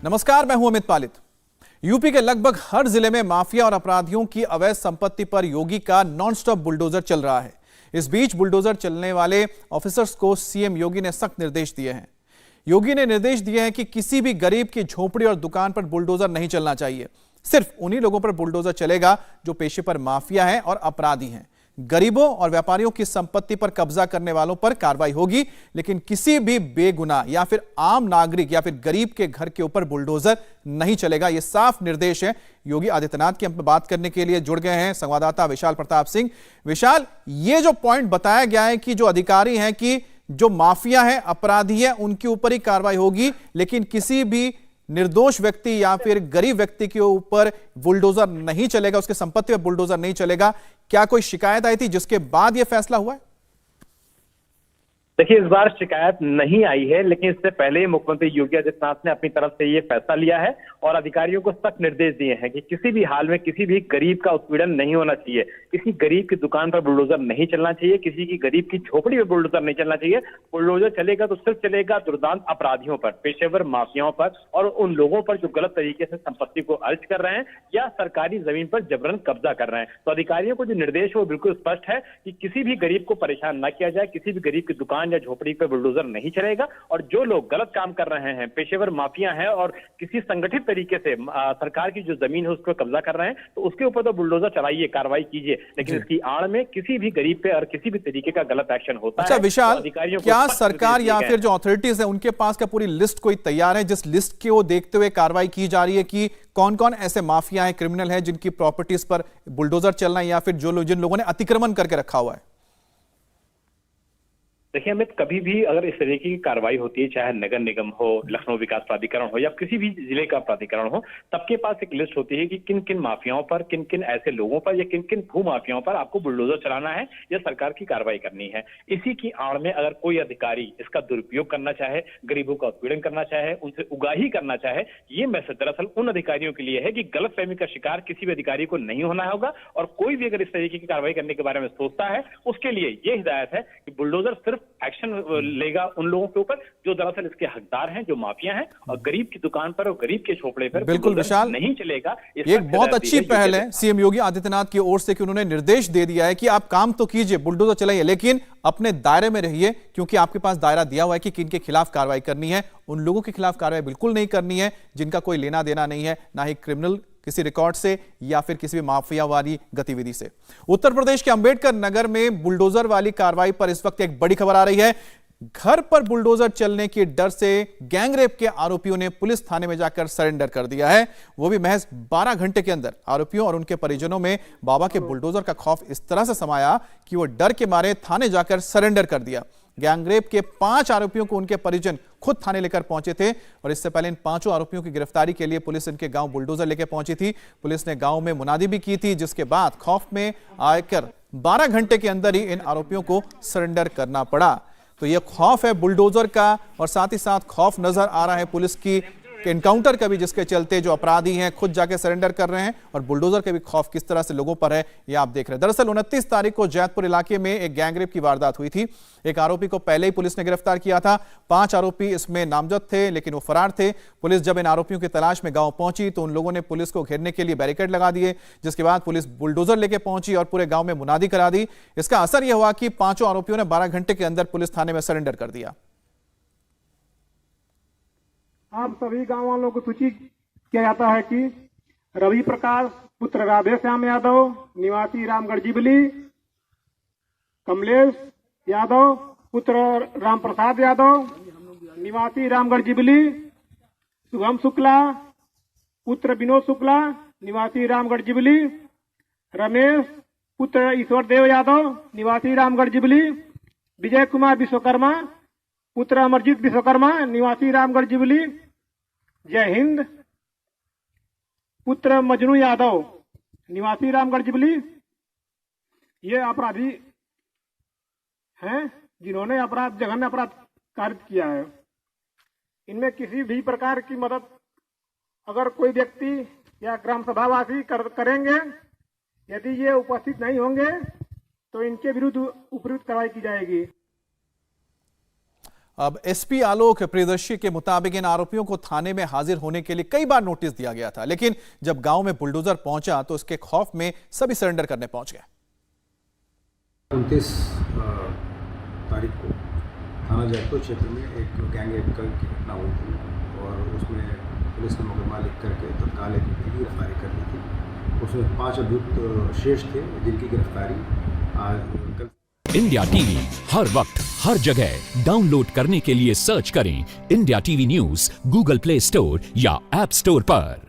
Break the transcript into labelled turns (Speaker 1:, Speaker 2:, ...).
Speaker 1: नमस्कार, मैं हूं अमित पालित। यूपी के लगभग हर जिले में माफिया और अपराधियों की अवैध संपत्ति पर योगी का नॉनस्टॉप बुलडोजर चल रहा है। इस बीच बुलडोजर चलने वाले ऑफिसर्स को सीएम योगी ने सख्त निर्देश दिए हैं। योगी ने निर्देश दिए हैं कि किसी भी गरीब की झोपड़ी और दुकान पर बुलडोजर नहीं चलना चाहिए। सिर्फ उन्हीं लोगों पर बुलडोजर चलेगा जो पेशे पर माफिया हैं और अपराधी हैं। गरीबों और व्यापारियों की संपत्ति पर कब्जा करने वालों पर कार्रवाई होगी, लेकिन किसी भी बेगुनाह या फिर आम नागरिक या फिर गरीब के घर के ऊपर बुलडोजर नहीं चलेगा। यह साफ निर्देश है योगी आदित्यनाथ की। हम पे बात करने के लिए जुड़ गए हैं संवाददाता विशाल प्रताप सिंह। विशाल, ये जो पॉइंट बताया गया है कि जो अधिकारी हैं कि जो माफिया है, अपराधी है, उनके ऊपर ही कार्रवाई होगी, लेकिन किसी भी निर्दोष व्यक्ति या फिर गरीब व्यक्ति के ऊपर बुलडोजर नहीं चलेगा, उसके संपत्ति पर बुलडोजर नहीं चलेगा। क्या कोई शिकायत आई थी जिसके बाद यह फैसला हुआ है?
Speaker 2: देखिए, इस बार शिकायत नहीं आई है, लेकिन इससे पहले मुख्यमंत्री योगी आदित्यनाथ ने अपनी तरफ से ये फैसला लिया है और अधिकारियों को सख्त निर्देश दिए हैं कि किसी भी हाल में किसी भी गरीब का उत्पीड़न नहीं होना चाहिए, किसी गरीब की दुकान पर बुलडोजर नहीं चलना चाहिए, किसी की गरीब की झोपड़ी पर बुलडोजर नहीं चलना चाहिए। बुलडोजर चलेगा तो सिर्फ चलेगा दुर्दांत अपराधियों पर, पेशेवर माफियाओं पर और उन लोगों पर जो गलत तरीके से संपत्ति को अर्ज कर रहे हैं या सरकारी जमीन पर जबरन कब्जा कर रहे हैं। तो अधिकारियों को जो निर्देश है वो बिल्कुल स्पष्ट है कि किसी भी गरीब को परेशान न किया जाए, किसी भी गरीब की दुकान या झोपड़ी पर बुलडोजर नहीं चलेगा। और जो लोग गलत काम कर रहे हैं, पेशेवर माफिया हैं और किसी संगठित तरीके से सरकार की जो जमीन है उस पर कब्जा कर रहे हैं, तो उसके ऊपर तो बुलडोजर चलाइए, कार्रवाई कीजिए, लेकिन इसकी आड़ में किसी भी गरीब पे और किसी भी तरीके का गलत एक्शन होता है।
Speaker 1: अच्छा विशाल,
Speaker 2: तो
Speaker 1: क्या सरकार या फिर जो अथॉरिटीज है उनके पास क्या पूरी लिस्ट कोई तैयार है, जिस लिस्ट के वो देखते हुए कार्रवाई की जा रही है कि कौन कौन ऐसे माफिया हैं, क्रिमिनल हैं जिनकी प्रॉपर्टीज पर बुलडोजर चलना है या फिर जिन लोगों ने अतिक्रमण करके रखा हुआ है?
Speaker 2: देखिए अमित, कभी भी अगर इस तरीके की कार्रवाई होती है, चाहे नगर निगम हो, लखनऊ विकास प्राधिकरण हो या किसी भी जिले का प्राधिकरण हो, सबके पास एक लिस्ट होती है कि किन किन माफियाओं पर, किन किन ऐसे लोगों पर या किन किन भू माफियाओं पर आपको बुलडोजर चलाना है या सरकार की कार्रवाई करनी है। इसी की आड़ में अगर कोई अधिकारी इसका दुरुपयोग करना चाहे, गरीबों का उत्पीड़न करना चाहे, उनसे उगाही करना चाहे, ये मैसेज दरअसल उन अधिकारियों के लिए है कि गलतफहमी का शिकार किसी भी अधिकारी को नहीं होना होगा। और कोई भी अगर इस तरीके की कार्रवाई करने के बारे में सोचता है, उसके लिए ये हिदायत है कि बुलडोजर सिर्फ एक्शन लेगा उन लोगों के ऊपर जो दरअसल इसके हकदार हैं, जो माफिया हैं, और गरीब की दुकान पर और गरीब के झोपड़े पर
Speaker 1: बिल्कुल विशाल
Speaker 2: नहीं चलेगा।
Speaker 1: एक बहुत अच्छी पहल है सीएम योगी आदित्यनाथ की ओर से कि उन्होंने निर्देश दे दिया है कि आप काम तो कीजिए, बुलडोजर चलाइए, लेकिन अपने दायरे में रहिए, क्योंकि आपके पास दायरा दिया हुआ है कि किन के खिलाफ कार्रवाई करनी है। उन लोगों के खिलाफ कार्रवाई बिल्कुल नहीं करनी है जिनका कोई लेना देना नहीं है, ना ही क्रिमिनल किसी रिकॉर्ड से या फिर किसी भी माफिया वाली गतिविधि से। उत्तर प्रदेश के अंबेडकर नगर में बुलडोजर वाली कार्रवाई पर इस वक्त एक बड़ी खबर आ रही है। घर पर बुलडोजर चलने के डर से गैंगरेप के आरोपियों ने पुलिस थाने में जाकर सरेंडर कर दिया है, वो भी महज 12 घंटे के अंदर। आरोपियों और उनके परिजनों में बाबा के बुलडोजर का खौफ इस तरह से समाया कि वो डर के मारे थाने जाकर सरेंडर कर दिया। गैंगरेप के 5 आरोपियों को उनके परिजन खुद थाने लेकर पहुंचे थे और इससे पहले इन 5 आरोपियों की गिरफ्तारी के लिए पुलिस इनके गांव बुलडोजर लेकर पहुंची थी। पुलिस ने गांव में मुनादी भी की थी, जिसके बाद खौफ में आकर 12 घंटे के अंदर ही इन आरोपियों को सरेंडर करना पड़ा। तो यह खौफ है बुलडोजर का, और साथ ही साथ खौफ नजर आ रहा है पुलिस की एनकाउंटर का भी, जिसके चलते जो अपराधी हैं खुद जाके सरेंडर कर रहे हैं, और बुलडोजर के भी खौफ किस तरह से लोगों पर है ये आप देख रहे हैं। दरअसल 29 तारीख को जैतपुर इलाके में एक गैंगरेप की वारदात हुई थी। एक आरोपी को पहले ही पुलिस ने गिरफ्तार किया था। 5 आरोपी इसमें नामजद थे, लेकिन वो फरार थे। पुलिस जब इन आरोपियों की तलाश में गांव पहुंची तो उन लोगों ने पुलिस को घेरने के लिए बैरिकेड लगा दिए, जिसके बाद पुलिस बुलडोजर लेके पहुंची और पूरे गांव में मुनादी करा दी। इसका असर यह हुआ कि 5 आरोपियों ने 12 घंटे के अंदर पुलिस थाने में सरेंडर कर दिया।
Speaker 3: आप सभी गांव वालों को सूचित किया जाता है कि रवि प्रकाश पुत्र राधे श्याम यादव निवासी रामगढ़ जिबली, कमलेश यादव पुत्र राम प्रसाद यादव निवासी रामगढ़ जिबली, शुभम शुक्ला पुत्र विनोद शुक्ला निवासी रामगढ़ जिबली, रमेश पुत्र ईश्वर देव यादव निवासी रामगढ़ जिबली, विजय कुमार विश्वकर्मा पुत्र अमरजीत विश्वकर्मा निवासी रामगढ़ जिबली, जय हिंद पुत्र मजनू यादव निवासी रामगढ़ जिबली। ये अपराधी हैं जिन्होंने जघन्य अपराध कारित किया है। इनमें किसी भी प्रकार की मदद अगर कोई व्यक्ति या ग्राम सभावासी करेंगे, यदि ये उपस्थित नहीं होंगे तो इनके विरुद्ध उपयुक्त कार्रवाई की जाएगी।
Speaker 1: अब एसपी आलोक प्रियदर्शी के मुताबिक इन आरोपियों को थाने में हाजिर होने के लिए कई बार नोटिस दिया गया था, लेकिन जब गांव में बुलडोजर पहुंचा तो इसके खौफ में सभी सरेंडर करने पहुंच गए।
Speaker 4: 29 तारीख को थाना जयपुर क्षेत्र में एक गैंग रेप की घटना हुई थी और उसमें पुलिस ने मुकदमा लिख करके तत्काल एक व्यक्ति की गिरफ्तारी कर ली थी। उसमें 5 अभियुक्त शेष थे जिनकी गिरफ्तारी आज कल।
Speaker 5: इंडिया टीवी हर वक्त हर जगह डाउनलोड करने के लिए सर्च करें India TV news Google play store या ऐप स्टोर पर।